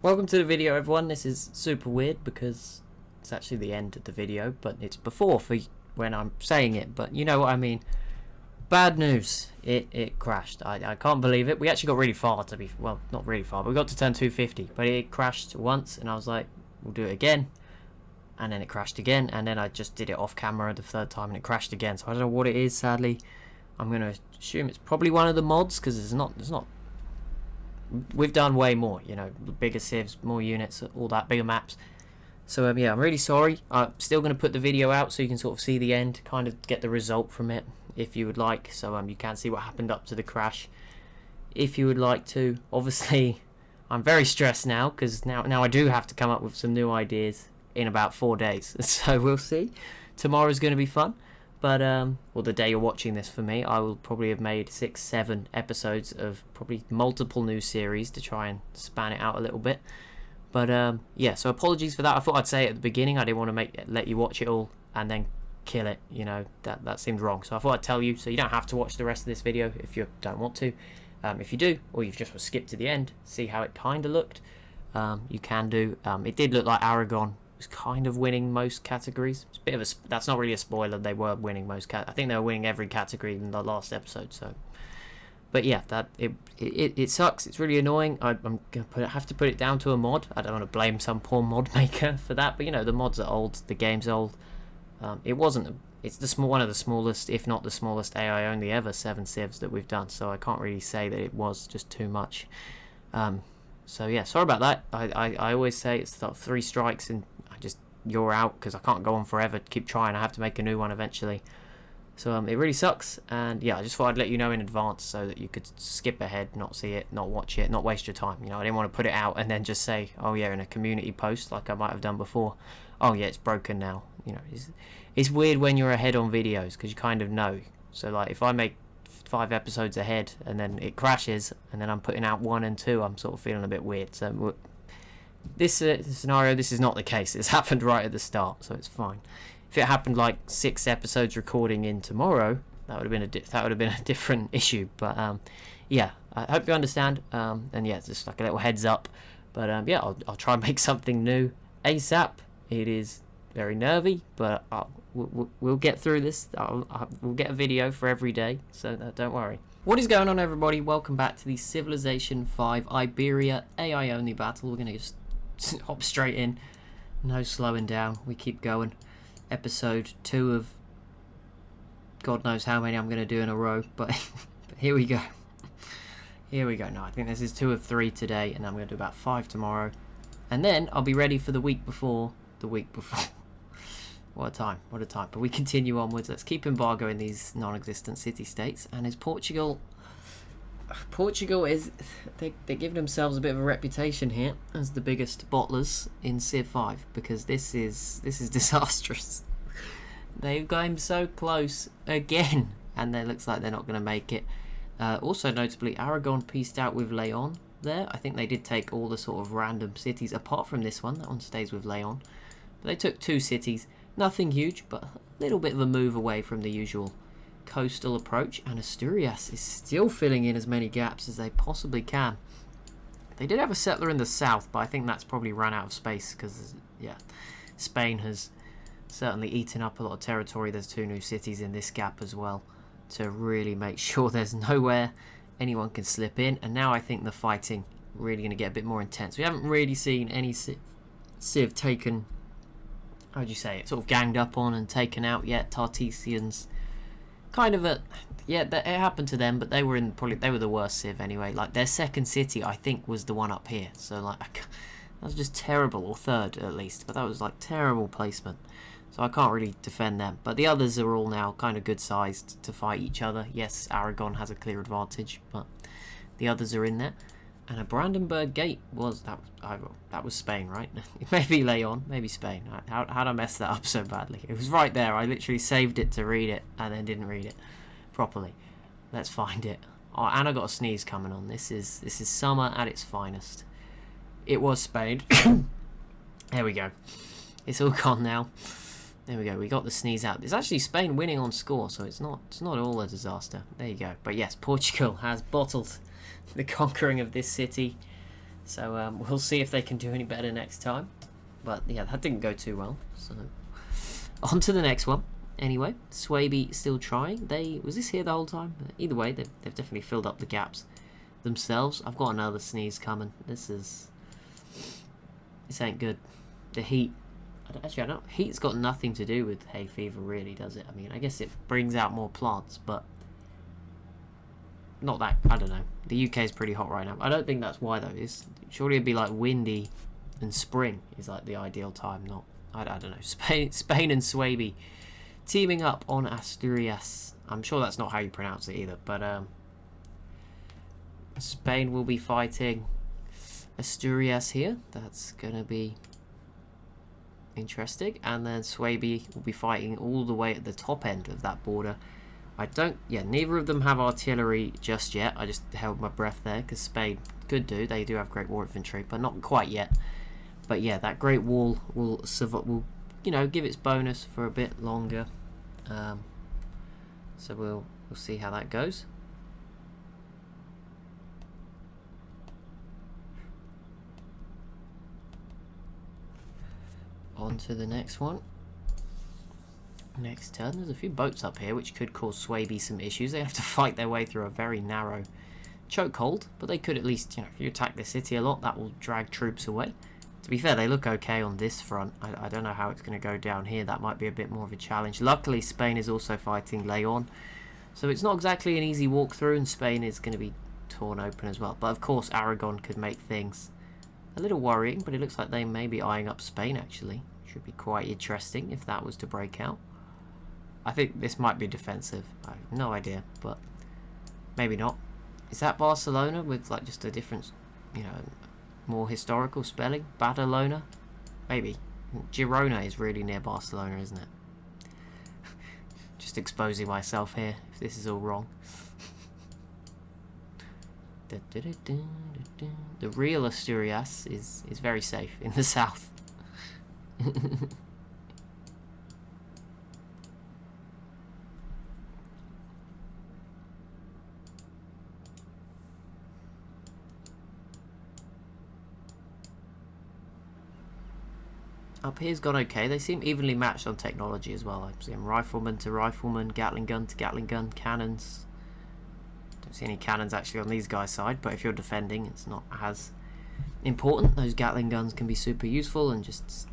Welcome to the video, everyone. This is super weird because it's actually the end of the video, but it's before for when I'm saying it, but you know what I mean. Bad news. It crashed. I can't believe it. We actually got really far to be, well, not really far, but we got to turn 250, but it crashed once and I was like, we'll do it again. And then it crashed again, and then I just did it off camera the third time and it crashed again. So I don't know what it is, sadly. I'm going to assume it's probably one of the mods because there's not we've done way more, you know, bigger civs, more units, all that, bigger maps. So yeah, I'm really sorry. I'm still going to put the video out so you can sort of see the end, kind of get the result from it if you would like. So you can see what happened up to the crash if you would like to. Obviously I'm very stressed now because now I do have to come up with some new ideas in about 4 days. So we'll see. Tomorrow's going to be fun. But, well, the day you're watching this for me, I will probably have made 6-7 episodes of probably multiple new series to try and span it out a little bit. But, yeah, so apologies for that. I thought I'd say it at the beginning. I didn't want to let you watch it all and then kill it. You know, that seemed wrong. So I thought I'd tell you so you don't have to watch the rest of this video if you don't want to. If you do, or you've just skipped to the end, see how it kind of looked, you can do. It did look like Aragon was kind of winning most categories. It's a bit of a, that's not really a spoiler. They were winning most I think they were winning every category in the last episode. So, but yeah, that it sucks. It's really annoying. I'm gonna have to put it down to a mod. I don't want to blame some poor mod maker for that. But you know, the mods are old. The game's old. It wasn't. It's one of the smallest, if not the smallest, AI only ever 7 civs that we've done. So I can't really say that it was just too much. So yeah, sorry about that. I always say it's 3 strikes and you're out because I can't go on forever. Keep trying. I have to make a new one eventually. So it really sucks. And yeah, I just thought I'd let you know in advance so that you could skip ahead, not see it, not watch it, not waste your time. You know, I didn't want to put it out and then just say, oh yeah, in a community post like I might have done before, oh yeah, it's broken now. You know, it's weird when you're ahead on videos because you kind of know. So like if I make 5 episodes ahead and then it crashes and then I'm putting out 1 and 2, I'm sort of feeling a bit weird. So this scenario, this is not the case. It's happened right at the start, so it's fine. If it happened like 6 episodes recording in tomorrow, that would have been a different issue. But yeah, I hope you understand. And yeah, just like a little heads up. But yeah, I'll try and make something new ASAP. It is very nervy, but we'll get through this. We'll get a video for every day, so don't worry. What is going on, everybody? Welcome back to the Civilization 5 Iberia AI only battle. We're gonna just hop straight in, no slowing down. We keep going. Episode 2 of God knows how many I'm going to do in a row, but here we go. Here we go. No, I think this is 2 of 3 today, and I'm going to do about 5 tomorrow. And then I'll be ready for the week before. What a time, what a time. But we continue onwards. Let's keep embargo in these non-existent city-states. And is Portugal is, they're giving themselves a bit of a reputation here as the biggest bottlers in Civ 5, because this is disastrous. They've got so close again, and it looks like they're not going to make it. Also notably, Aragon pieced out with Leon there. I think they did take all the sort of random cities apart from this one. That one stays with Leon. But they took 2 cities, nothing huge, but a little bit of a move away from the usual coastal approach, and Asturias is still filling in as many gaps as they possibly can. They did have a settler in the south, but I think that's probably run out of space because, yeah, Spain has certainly eaten up a lot of territory. There's 2 new cities in this gap as well to really make sure there's nowhere anyone can slip in. And now I think the fighting really going to get a bit more intense. We haven't really seen any Civ taken, how would you say it, sort of ganged up on and taken out yet. Tartessians kind of yeah, it happened to them, but they were they were the worst Civ anyway. Like their second city, I think, was the one up here. So like that was just terrible, or third at least. But that was like terrible placement. So I can't really defend them. But the others are all now kind of good sized to fight each other. Yes, Aragon has a clear advantage, but the others are in there. And a Brandenburg Gate that was Spain, right? Maybe Leon, maybe Spain. How'd I mess that up so badly? It was right there. I literally saved it to read it and then didn't read it properly. Let's find it. Oh, and I got a sneeze coming on. This is summer at its finest. It was Spain. There we go. It's all gone now. There we go. We got the sneeze out. It's actually Spain winning on score, so it's not all a disaster. There you go. But yes, Portugal has bottled the conquering of this city. So we'll see if they can do any better next time. But yeah, that didn't go too well. So on to the next one. Anyway, Swaby still trying. Was this here the whole time? Either way, they've definitely filled up the gaps themselves. I've got another sneeze coming. This ain't good. The heat. Actually, I don't. Heat's got nothing to do with hay fever, really, does it? I mean, I guess it brings out more plants, but not that. I don't know. The UK is pretty hot right now. I don't think that's why though. Surely it'd be like windy, and spring is like the ideal time. Not. I don't know. Spain and Swaby teaming up on Asturias. I'm sure that's not how you pronounce it either, but Spain will be fighting Asturias here. That's gonna be interesting. And then Swaby will be fighting all the way at the top end of that border. Neither of them have artillery just yet. I just held my breath there because Spain could do. They do have great war infantry, but not quite yet. But yeah, that Great Wall will give its bonus for a bit longer. So we'll see how that goes. On to the next one. Next turn. There's a few boats up here which could cause Swaby some issues. They have to fight their way through a very narrow chokehold, but they could at least, if you attack the city a lot, that will drag troops away. To be fair, they look okay on this front. I don't know how it's going to go down here. That might be a bit more of a challenge. Luckily, Spain is also fighting Leon, so it's not exactly an easy walkthrough, and Spain is going to be torn open as well. But of course, Aragon could make things a little worrying, but it looks like they may be eyeing up Spain, actually. Should be quite interesting if that was to break out. I think this might be defensive. I have no idea, but maybe not. Is that Barcelona with like just a different, more historical spelling? Badalona? Maybe. Girona is really near Barcelona, isn't it? Just exposing myself here if this is all wrong. The real Asturias is very safe in the south. Up here's gone okay. They seem evenly matched on technology as well. I'm seeing rifleman to rifleman, Gatling gun to Gatling gun, cannons. Don't see any cannons actually on these guys' side, but if you're defending, it's not as important. Those Gatling guns can be super useful, and just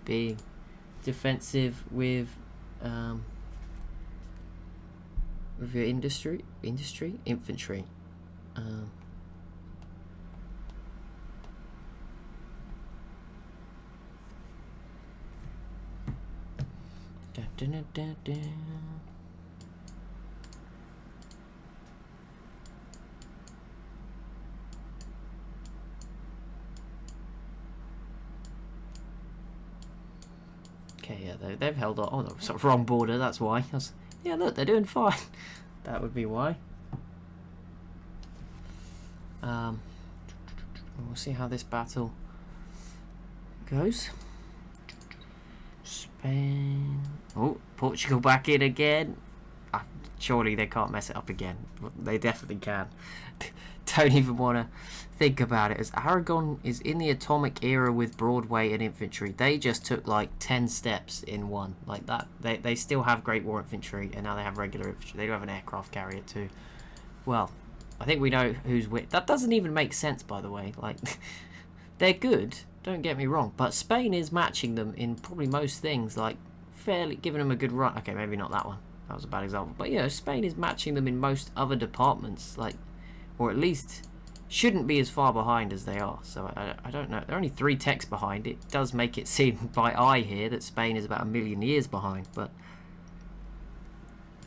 being defensive with your infantry. Okay, yeah, they've held on. Oh, no, sort of wrong border, that's why. Yeah, look, they're doing fine. That would be why. We'll see how this battle goes. Spain. Oh, Portugal back in again. Surely they can't mess it up again. They definitely can. Don't even want to think about it, as Aragon is in the atomic era with Broadway and infantry. They just took like 10 steps in one. Like that. They still have great war infantry, and now they have regular infantry. They do have an aircraft carrier too. Well, I think we know who's with. That doesn't even make sense, by the way. Like, they're good, don't get me wrong, but Spain is matching them in probably most things, like fairly giving them a good run. Okay, maybe not that one. That was a bad example. But Spain is matching them in most other departments, like, or at least shouldn't be as far behind as they are. So I don't know. They're only 3 techs behind. It does make it seem by eye here that Spain is about 1 million years behind, but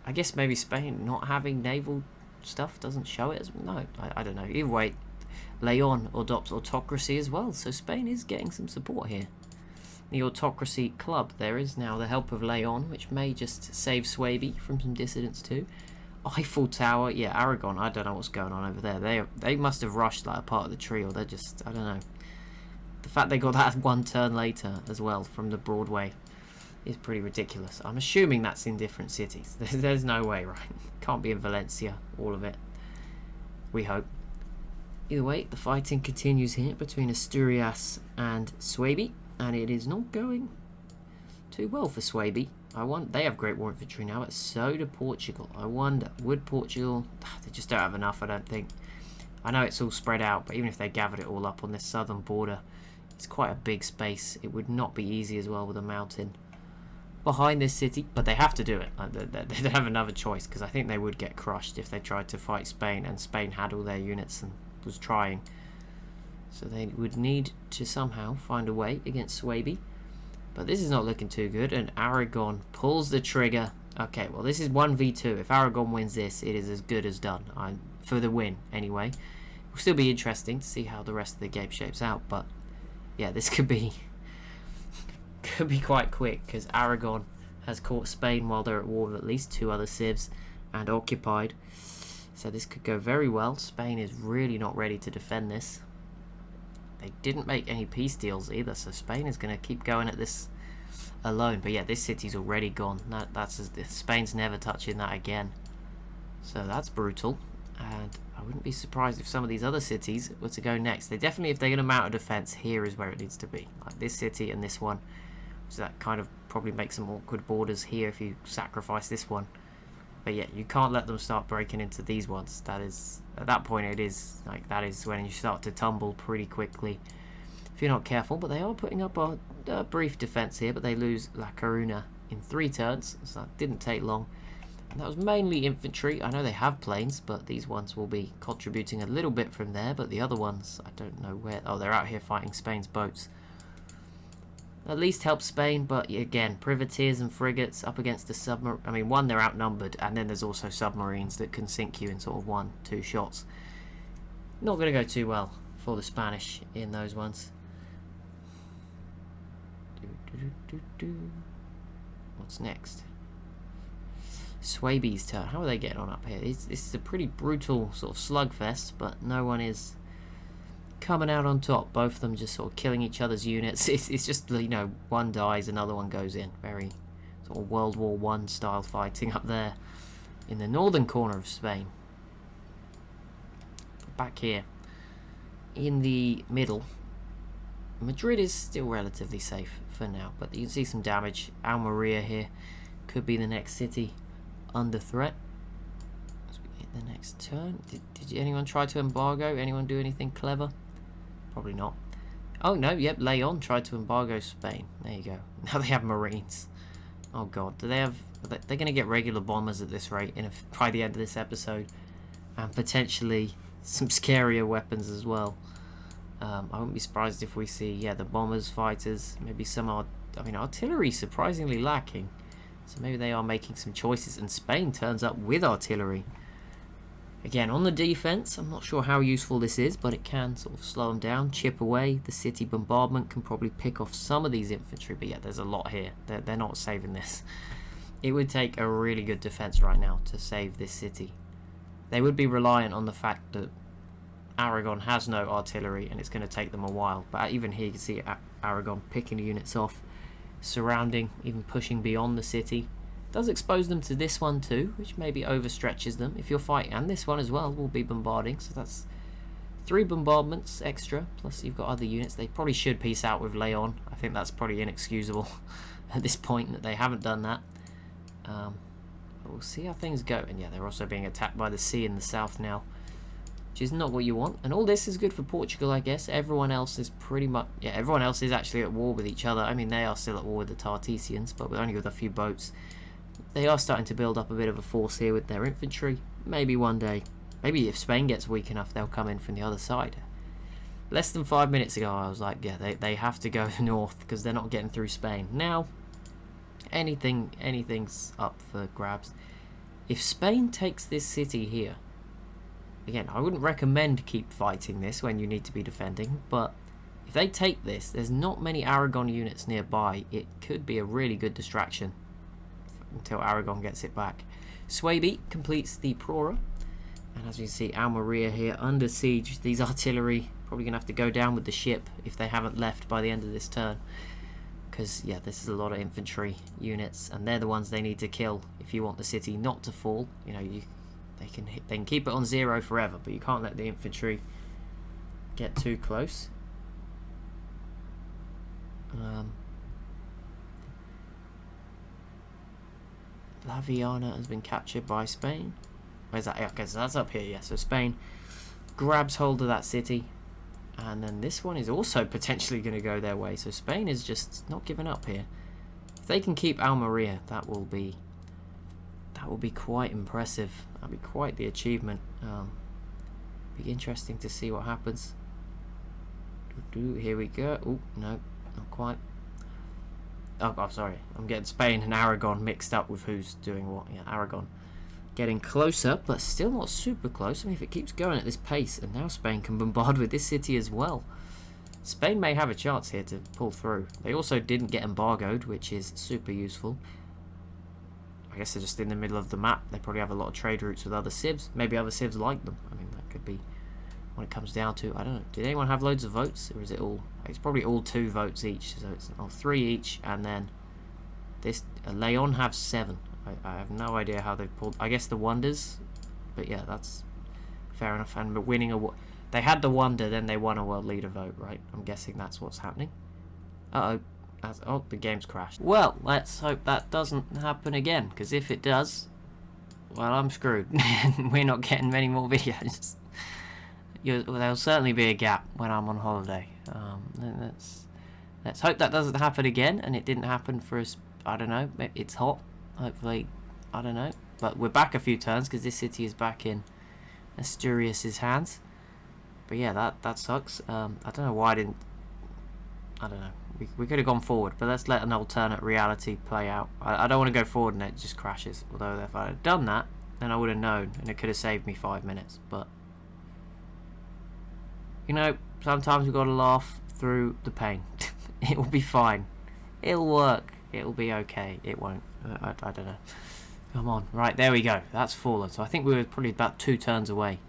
I guess maybe Spain not having naval stuff doesn't show it as no. I don't know. Either way, Leon adopts autocracy as well, so Spain is getting some support here. The autocracy club, there is now the help of Leon, which may just save Swaby from some dissidents too. Eiffel Tower, yeah, Aragon, I don't know what's going on over there. They must have rushed like a part of the tree, or they're just, I don't know. The fact they got that 1 turn later as well from the Broadway is pretty ridiculous. I'm assuming that's in different cities. There's no way, right? Can't be in Valencia, all of it. We hope. Either way, the fighting continues here between Asturias and Suebi, and it is not going too well for Suebi. They have great war infantry now, but so do Portugal. I wonder, would Portugal... They just don't have enough, I don't think. I know it's all spread out, but even if they gathered it all up on this southern border, it's quite a big space. It would not be easy as well with a mountain behind this city, but they have to do it. They don't have another choice, because I think they would get crushed if they tried to fight Spain, and Spain had all their units and was trying. So they would need to somehow find a way against Suebi. But this is not looking too good, and Aragon pulls the trigger. Okay, well, this is 1v2. If Aragon wins this, it is as good as done. For the win, anyway. It will still be interesting to see how the rest of the game shapes out, but yeah, this could be quite quick, because Aragon has caught Spain while they're at war with at least 2 other civs and occupied. So this could go very well. Spain is really not ready to defend this. They didn't make any peace deals either, so Spain is going to keep going at this alone. But yeah, this city's already gone. Spain's never touching that again. So that's brutal. And I wouldn't be surprised if some of these other cities were to go next. They definitely, if they're going to mount a defense, here is where it needs to be. Like this city and this one. So that kind of probably makes some awkward borders here if you sacrifice this one. But yeah, you can't let them start breaking into these ones. That is, at that point, it is like that is when you start to tumble pretty quickly if you're not careful. But they are putting up a brief defense here, but they lose La Coruna in 3 turns, so that didn't take long. And that was mainly infantry. I know they have planes, but these ones will be contributing a little bit from there. But the other ones, I don't know where. Oh, they're out here fighting Spain's boats. At least help Spain, but again, privateers and frigates up against the submarine. I mean, one, they're outnumbered, and then there's also submarines that can sink you in sort of 1-2 shots. Not going to go too well for the Spanish in those ones. What's next? Suebi's turn. How are they getting on up here? This is a pretty brutal sort of slugfest, but no one is coming out on top. Both of them just sort of killing each other's units. It's just, you know, one dies, another one goes in. Very sort of World War I style fighting up there in the northern corner of Spain. Back here in the middle, Madrid is still relatively safe for now, but you can see some damage. Almeria here could be the next city under threat. As we hit the next turn, did anyone try to embargo? Anyone do anything clever? Probably not. Oh no, yep, Leon tried to embargo Spain. There you go. Now they have marines. Oh god, do they have... They're going to get regular bombers at this rate by the end of this episode, and potentially some scarier weapons as well. I wouldn't be surprised if we see, yeah, the bombers, fighters, maybe some artillery surprisingly lacking. So maybe they are making some choices, and Spain turns up with artillery. Again, on the defense, I'm not sure how useful this is, but it can sort of slow them down, chip away. The city bombardment can probably pick off some of these infantry, but yeah, there's a lot here. They're not saving this. It would take a really good defense right now to save this city. They would be reliant on the fact that Aragon has no artillery, and it's going to take them a while. But even here you can see Aragon picking units off, surrounding, even pushing beyond the city. Does expose them to this one too, which maybe overstretches them. If you're fighting, and this one as well will be bombarding, so that's 3 bombardments extra, plus you've got other units. They probably should peace out with Leon. I think that's probably inexcusable at this point that they haven't done that. But we'll see how things go. And yeah, they're also being attacked by the sea in the south now, which is not what you want. And all this is good for Portugal, I guess. Everyone else is pretty much... Yeah, everyone else is actually at war with each other. I mean, they are still at war with the Tartessians, but only with a few boats. They are starting to build up a bit of a force here with their infantry. Maybe one day. Maybe if Spain gets weak enough, they'll come in from the other side. Less than 5 minutes ago, I was like, yeah, they have to go north because they're not getting through Spain. Now, anything's up for grabs. If Spain takes this city here, again, I wouldn't recommend keep fighting this when you need to be defending, but if they take this, there's not many Aragon units nearby. It could be a really good distraction until Aragon gets it back. Suebi completes the Prora, and as you see, Almeria here under siege. These artillery probably going to have to go down with the ship if they haven't left by the end of this turn, because yeah, this is a lot of infantry units, and they're the ones they need to kill if you want the city not to fall. You know, they can keep it on 0 forever, but you can't let the infantry get too close. La Viana has been captured by Spain. Where's that? Okay, so that's up here, yeah. So Spain grabs hold of that city. And then this one is also potentially going to go their way. So Spain is just not giving up here. If they can keep Almeria, that will be quite impressive. That'll be quite the achievement. Be interesting to see what happens. Here we go. Oh, no, not quite. Oh, I'm sorry. I'm getting Spain and Aragon mixed up with who's doing what. Yeah, Aragon getting closer, but still not super close. I mean, if it keeps going at this pace, and now Spain can bombard with this city as well. Spain may have a chance here to pull through. They also didn't get embargoed, which is super useful. I guess they're just in the middle of the map. They probably have a lot of trade routes with other civs. Maybe other civs like them. I mean, that could be what it comes down to. I don't know. Did anyone have loads of votes, or is it all? It's probably all 2 votes each. So it's 3 each, and then this Leon have 7. I have no idea how they've pulled. I guess the Wonders, but yeah, that's fair enough. And winning they had the Wonder, then they won a world leader vote, right? I'm guessing that's what's happening. Oh, the game's crashed. Well, let's hope that doesn't happen again, because if it does, well, I'm screwed. We're not getting many more videos. There'll certainly be a gap when I'm on holiday. Let's hope that doesn't happen again, and it didn't happen for us. I don't know. It's hot. Hopefully, I don't know. But we're back a few turns because this city is back in Asturias' hands. But yeah, that sucks. I don't know why I didn't. I don't know. We could have gone forward, but let's let an alternate reality play out. I don't want to go forward and it just crashes. Although if I had done that, then I would have known, and it could have saved me 5 minutes. But you know, sometimes we've got to laugh through the pain. It will be fine. It'll work. It'll be okay. It won't. I don't know. Come on. Right, there we go. That's fallen. So I think we were probably about 2 turns away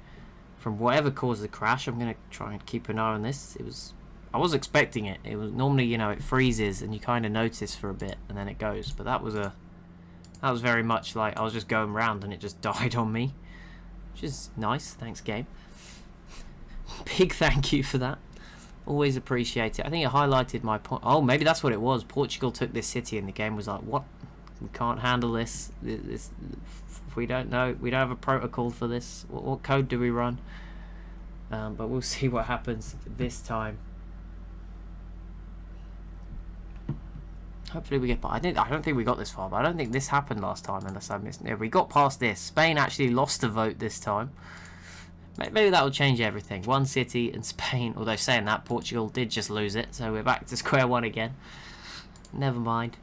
from whatever caused the crash. I'm going to try and keep an eye on this. I was expecting it. It was normally, you know, it freezes and you kind of notice for a bit and then it goes. But that was very much like I was just going round and it just died on me, which is nice. Thanks, game. Big thank you for that. Always appreciate it. I think it highlighted my point. Oh, maybe that's what it was. Portugal took this city and the game was like, what? We can't handle this. We don't know. We don't have a protocol for this. What code do we run? But we'll see what happens this time. Hopefully we get by. I don't think we got this far, but I don't think this happened last time unless I missed. Yeah, we got past this. Spain actually lost a vote this time. Maybe that will change everything. 1 city and Spain, although saying that, Portugal did just lose it, so we're back to square one again. Never mind.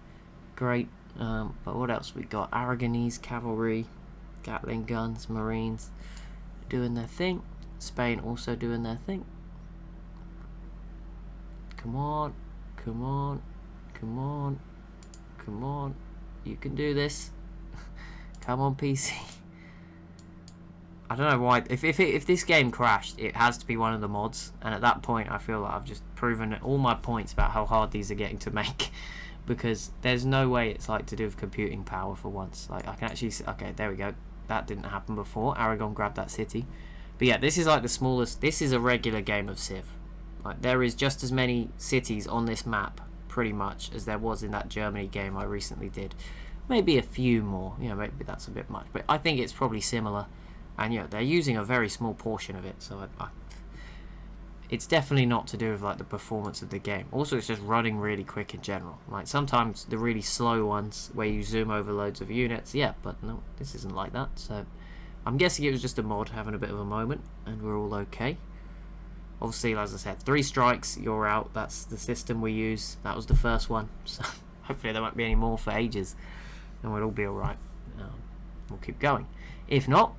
Great. But what else we got? Aragonese cavalry, Gatling guns, Marines doing their thing. Spain also doing their thing. Come on. Come on. Come on. Come on. You can do this. Come on, PC. I don't know why. If this game crashed, it has to be one of the mods, and at that point I feel like I've just proven all my points about how hard these are getting to make, because there's no way it's like to do with computing power for once. Like I can actually see, okay, there we go. That didn't happen before. Aragon grabbed that city, but yeah, this is like the smallest. This is a regular game of Civ. Like there is just as many cities on this map, pretty much, as there was in that Germany game I recently did. Maybe a few more. You know, maybe that's a bit much, but I think it's probably similar. And yeah, they're using a very small portion of it, so it's definitely not to do with like the performance of the game. Also, it's just running really quick in general. Like sometimes the really slow ones where you zoom over loads of units, yeah, but no, this isn't like that. So I'm guessing it was just a mod having a bit of a moment, and we're all okay. Obviously, as I said, 3 strikes, you're out. That's the system we use. That was the first one, so hopefully there won't be any more for ages, and we'll all be all right. We'll keep going. If not,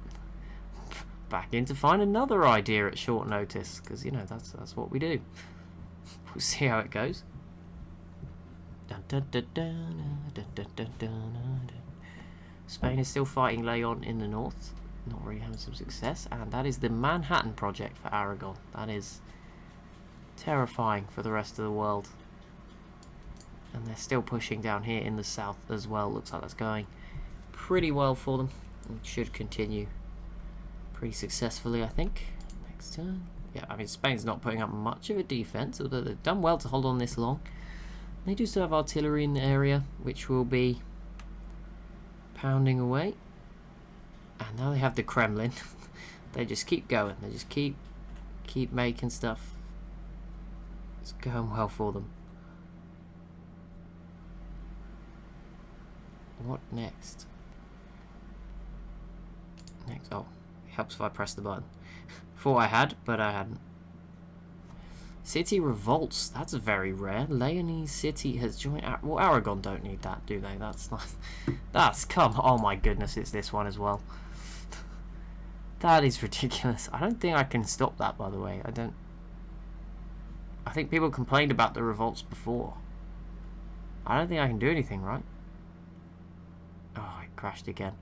back in to find another idea at short notice, because you know that's what we do. We'll see how it goes. Spain is still fighting Leon in the north, not really having some success, and that is the Manhattan Project for Aragon. That is terrifying for the rest of the world, and they're still pushing down here in the south as well. Looks like that's going pretty well for them. It should continue pretty successfully, I think. Next turn. Yeah, I mean, Spain's not putting up much of a defense, although they've done well to hold on this long. They do still have artillery in the area, which will be pounding away. And now they have the Kremlin. They just keep going. They just keep making stuff. It's going well for them. What next? Oh, it helps if I press the button. Thought I had, but I hadn't. City revolts. That's very rare. Leonese city has joined. Well, Aragon don't need that, do they? That's not. That's come. Oh my goodness, it's this one as well. That is ridiculous. I don't think I can stop that, by the way. I think people complained about the revolts before. I don't think I can do anything, right? Oh, it crashed again.